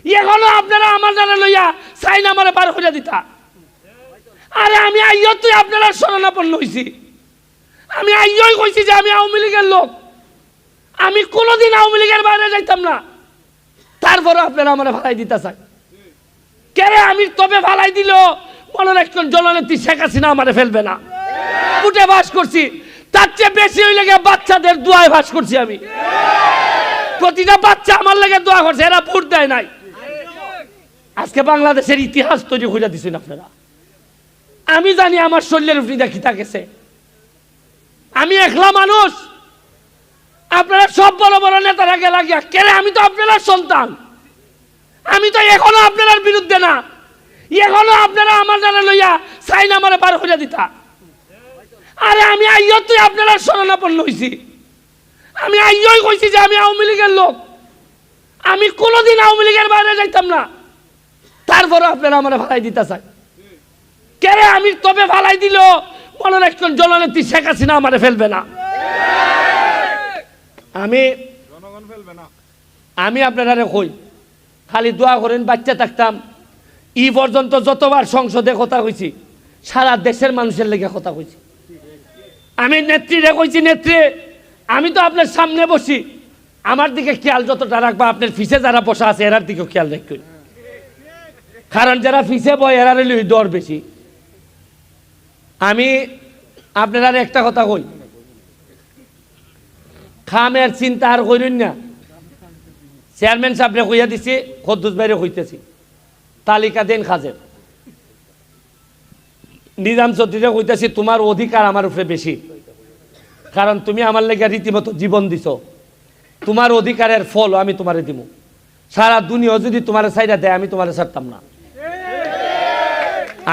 এখনো আপনারা আমার দ্বারা লইয়া সাইন আমারে পার করে দিতা। আরে আমি আইয় তুই আপনারা শরণাপন্ন হইছি, আমি আইয়ই কইছি যে আমি আওয়ামী লীগের লোক, আমি কোনোদিন আওয়ামী লীগের বাইরে যাইতাম না, তারপরে আপনারা আমারে ভালাই দিতে চাই কেরে? আমি তবে ভালাই দিল মনের একজন জননেত্রী শেখ হাসিনা আমারে ফেলবে না, উঠে বাস করছি, তার চেয়ে বেশি হইলে গিয়ে বাচ্চাদের দোয়ায় বাস করছি আমি। প্রতিটা বাচ্চা আমার লেগে দোয়া করছে, এরা ভোট দেয় নাই। আজকে বাংলাদেশের ইতিহাস তৈরি করে দিচ্ছেন আপনারা। আমি জানি আমার শরীরের উপরে খিতা গেছে, আমি একলা মানুষ, আপনারা সব বড় বড় নেতারা গে লাগিয়া কেরে? আমি তো আপনার সন্তান, আমি তো এখনো আপনার বিরুদ্ধে না, এখনো আপনারা আমার দ্বারা লইয়া সাইন আমারে পার করে দিতা। আরে আমি আইয় তুই আপনারা শরণাপন্ন হইছি, আমি আইয়ই কইছি যে আমি আওয়ামী লীগের লোক, আমি কোনোদিন আওয়ামী লীগের বাইরে যাইতাম না, তারপরে আপনারা আমারে ভালাই দিতে চাই কেরে? আমি তবে ভালাই দিল মনের একজন জননেত্রী শেখ হাসিনা আমারে ফেলবে না, আমি আপনারা কই খালি দোয়া করেন বাচ্চা থাকতাম। ই পর্যন্ত যতবার সংসদে কথা কইছি, সারা দেশের মানুষের লেগে কথা কইছি। আমি নেত্রীরে কইছি, নেত্রী আমি তো আপনার সামনে বসি, আমার দিকে খেয়াল যতটা রাখবা, আপনার ফিসে যারা বসা আছে এরার দিকেও খেয়াল রাখবেন, কারণ যারা ফিসে বয় এরার ডর বেশি। আমি আপনারা একটা কথা কই, খামের চিন্তা আর কইলেন না। চেয়ারম্যান সাহেবরে কইয়া দিছি, কদ্দুস বাইরে কইতেছি, তালিকা দেন খাজের। নিজাম চৌধুরীরে কইতেছি, তোমার অধিকার আমার উপরে বেশি, কারণ তুমি আমার লেগে রীতিমতো জীবন দিছ, তোমার অধিকারের ফল আমি তোমারে দিব। সারা দুনিয়া যদি তোমার সাইডা দেয় আমি তোমারে ছাড়তাম না।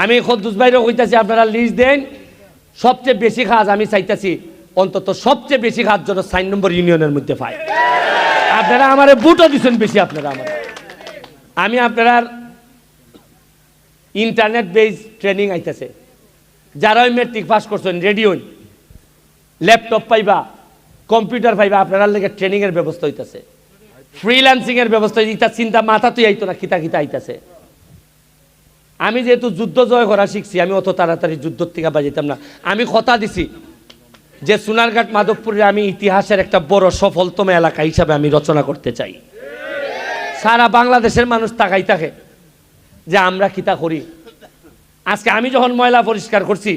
আমি কদ্দুস বাইরে কইতেছি, আপনারা লিস্ট দেন, সবচেয়ে বেশি কাজ আমি চাইতেছি, অন্তত সবচেয়ে বেশি কাজ যেন 4 নম্বর ইউনিয়নের মধ্যে পায়। আপনারা আমারে বুটও দিচ্ছেন বেশি, আপনারা আমার, আমি আপনার ইন্টারনেট বেস ট্রেনিং আইতেছে, যারা ওই মেট্রিক পাস করছেন রেডিও ল্যাপটপ পাইবা, কম্পিউটার পাইবা, আপনারা লেগে ট্রেনিংয়ের ব্যবস্থা হইতেছে, ফ্রিল্যান্সিংয়ের ব্যবস্থা। ইটা চিন্তা মাথা তুই আইতো না, খিতা খিতা আইতেছে। আমি যেহেতু যুদ্ধ জয় করা শিখছি, আমি অত তাড়াতাড়ি যুদ্ধ থেকে বাজাইতাম না। আমি কথা দিছি যে সোনারঘাট মাধবপুরে আমি ইতিহাসের একটা বড় সফলতম এলাকা হিসাবে আমি রচনা করতে চাই। সারা বাংলাদেশের মানুষ তাকাই থাকে যে আমরা কিতা করি। আজকে আমি যখন ময়লা পরিষ্কার করছি,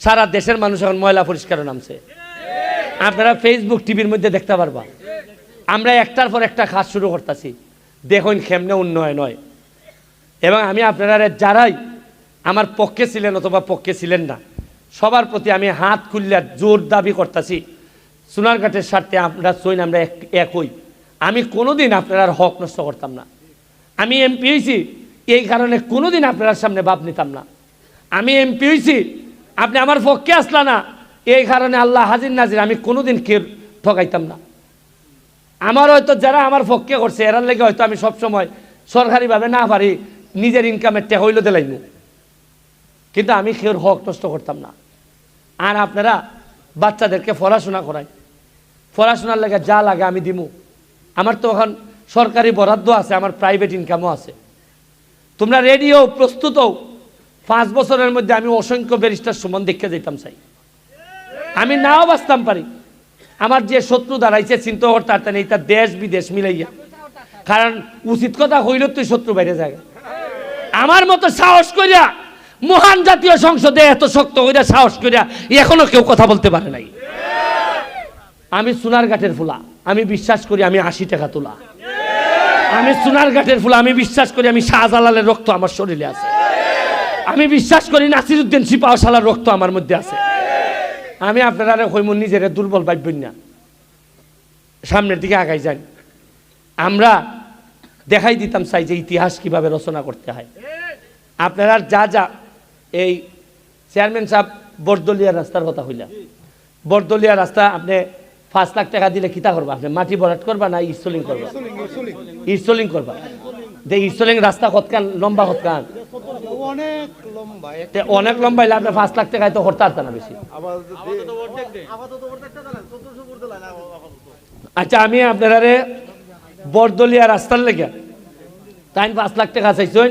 সারা দেশের মানুষ এখন ময়লা পরিষ্কারও নামছে। আপনারা ফেসবুক টিভির মধ্যে দেখতে পারবা, আমরা একটার পর একটা কাজ শুরু করতেছি, দেখুন কেমনে উন্নয়ন হয়। এবং আমি আপনারা যারাই আমার পক্ষে ছিলেন অথবা পক্ষে ছিলেন না, সবার প্রতি আমি হাত খুললে জোর দাবি করতেছি, সোনারঘাটের স্বার্থে আমরা সইন, আমরা একই। আমি কোনোদিন আপনার হক নষ্ট করতাম না। আমি এমপি হয়েছি এই কারণে কোনোদিন আপনার সামনে ভাব নিতাম না। আমি এমপি হয়েছি, আপনি আমার পক্ষে আসলা না, এই কারণে আল্লাহ হাজির নাজির আমি কোনোদিন কেউ ঠকাইতাম না। আমার হয়তো যারা আমার পক্ষে করছে এরার লেগে হয়তো আমি সবসময় সরকারিভাবে না পারি নিজের ইনকামের টাকা হইল দিলাইম, কিন্তু আমি কেউর হক নষ্ট করতাম না। আর আপনারা বাচ্চাদেরকে পড়াশোনা করাই, পড়াশোনার লেগে যা লাগে আমি দিমু। আমার তো এখন সরকারি বরাদ্দ আছে, আমার প্রাইভেট ইনকামও আছে। তোমরা রেডি হও, প্রস্তুত হও। 5 বছরের মধ্যে আমি অসংখ্য ব্যারিস্টার সুমন দেখে যেতাম চাই, আমি নাও বাঁচতাম পারি। আমার যে শত্রু দাঁড়াইছে চিন্তা করতে নেই, তার দেশ বিদেশ মিলাইয়া, কারণ উচিত কথা হইল তুই শত্রু বাইরে যায়। আমার মতো সাহস করিয়া মহান জাতীয় সংসদে এত শক্ত করিয়া সাহস করিয়া এখনো কেউ কথা বলতে পারে নাই। আমি সোনারঘাটের ফুলা, আমি বিশ্বাস করি আমি 80 টাকা তোলা। আমি সোনারঘাটের ফুলা, আমি বিশ্বাস করি আমি শাহজালালের রক্ত আমার শরীরে আছে। আমি বিশ্বাস করি নাসিরউদ্দিন সিপাহসালার রক্ত আমার মধ্যে আছে। আমি আপনারা কইমু নিজের দুর্বল ভাববেন না, সামনের দিকে আগাই যান। আমরা দেখাই দিতাম চাই যে ইতিহাস কিভাবে রচনা করতে হয়। আপনারা যা যা এই চেয়ারম্যান সাহেব বরদলিয়া রাস্তার কথা হইলা, বরদলিয়া রাস্তা আপনি 5 লাখ টাকা দিলে কিতা করবা? আপনি মাটি ভরাট করবা না ইনস্টলিং করবা? ইনস্টলিং করবা। যে ইনস্টলিং রাস্তা কতখান লম্বা, কতখান অনেক লম্বা হইলে আপনি 5 লাখ টাকায় তো করতে পারতেন না বেশি। আচ্ছা, আমি আপনারা বরদলিয়া রাস্তার লেগে তাই 5 লাখ টাকা চাইছেন,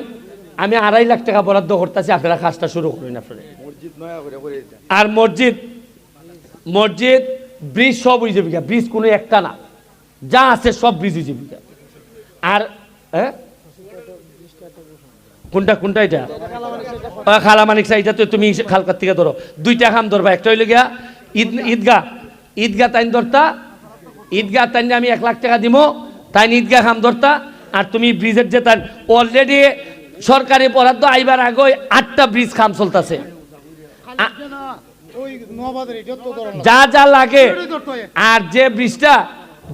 আমি 2.5 লাখ টাকা বরাদ্দ করতেছি, আপনারা কাজটা শুরু করুন। আপনারা আর মসজিদ ব্রিজ সব হয়ে যাবে, ব্রিজ কোনো একটা না, যা আছে সব ব্রিজ হয়ে যাবে। আর কোনটা এটা খালামানিক এটা তো তুমি খালকার থেকে ধরো, 2টা খাম ধরবা। একটা হইল গিয়া ঈদগাহ তাইন ধরতা, ঈদগাহ তাইন আমি 1 লাখ টাকা দিব, তাই ঈদগাহ খাম ধরতা। আর তুমি ব্রিজের যে তাই অলরেডি সরকারি বরাদ্দ আইবার আগে 8টা ব্রিজ খাম চলতেছে, যা যা লাগে। আর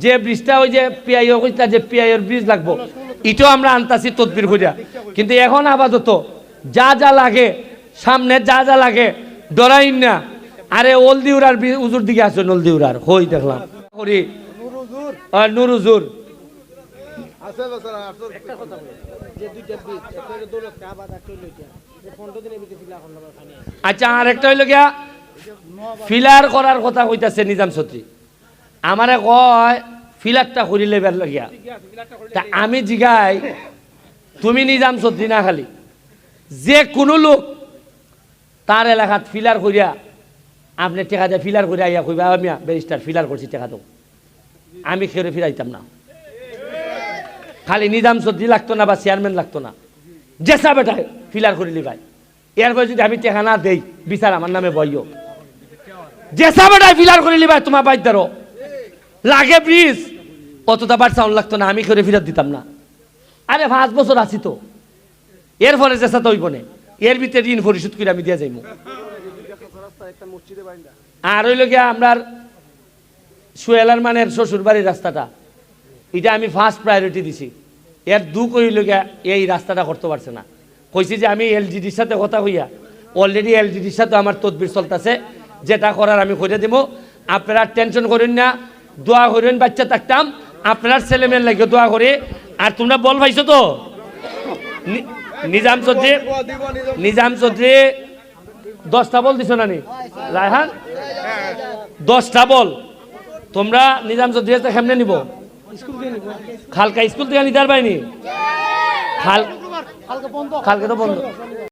যে ব্রিজটা ওই যে পিআইও কইতা যে পিআইওর ব্রিজ লাগবো, এটাও আমরা আনতাছি তদবির করিয়া। কিন্তু এখন আপাতত যা যা লাগে, সামনে যা যা লাগে ডরাইন না। আরে অলদিউরার উজুর দিকে আসো, নলদিউরার হই দেখলাম করি নুরুজুর আচ্ছা। আর একটা হইল গিয়া ফিলার করার কথা কইতাছে নিজাম ছত্রী, আমারে কয় ফিলারটা করিলে বের লাগিয়া। তা আমি জিগাই, তুমি নিজাম ছত্রী না, খালি যে কোনো লোক তার এলাকাত ফিলার করিয়া আপনি টেকা দিয়ে ফিলার করে আইয়া কইবা আমি ব্যারিস্টার ফিলার করছি, টেকা দাও। আমি খেয়ে ফিরাইতাম না, খালি নিজাম ছত্রী লাগতো না বা চেয়ারম্যান লাগতো না, জেসা বেটায় ফিলার করিলি ভাই। এরপরে যদি আমি টেকা না দেই, বিচার আমার নামে বইও। জেসা বেটায় ফিলার করিলি ভাই, তোমার বাইদারও লাগে ব্রিজ, অতটা বার সাউন্ড লাগতো না, আমি করে ফিরাত দিতাম না। আরে 5 বছর আছি তো, এর ফলে চেষ্টা তো হইব না, এর ভিতরে ঋণ পরিশোধ করে আমি দিয়ে যাইব। আর হইল গিয়া আপনার সোহেলার মানের শ্বশুর বাড়ির রাস্তাটা, এটা আমি ফার্স্ট প্রায়োরিটি দিছি। এর দুঃখ হইল গিয়া এই রাস্তাটা করতে পারছে না, কইছি যে আমি এলজিডির সাথে কথা হইয়া অলরেডি এলজিডির সাথে আমার তদবির চলতেছে, যেটা করার আমি করে দেব। আপনারা টেনশন করেন না, দোয়া করেন, বাচ্চা থাকতাম আপনার ছেলে মেয়ের লাগে দোয়া করে। আর তোমরা বল পাইছো তো, নিজাম চৌধুরী 10টা বল দিছো না নি রায়হান, 10টা বল তোমরা নিজাম চৌধুরী কেমনে নিব? খালকা স্কুল থেকে নিতে পারবাইনি, খালকে তো বন্ধ।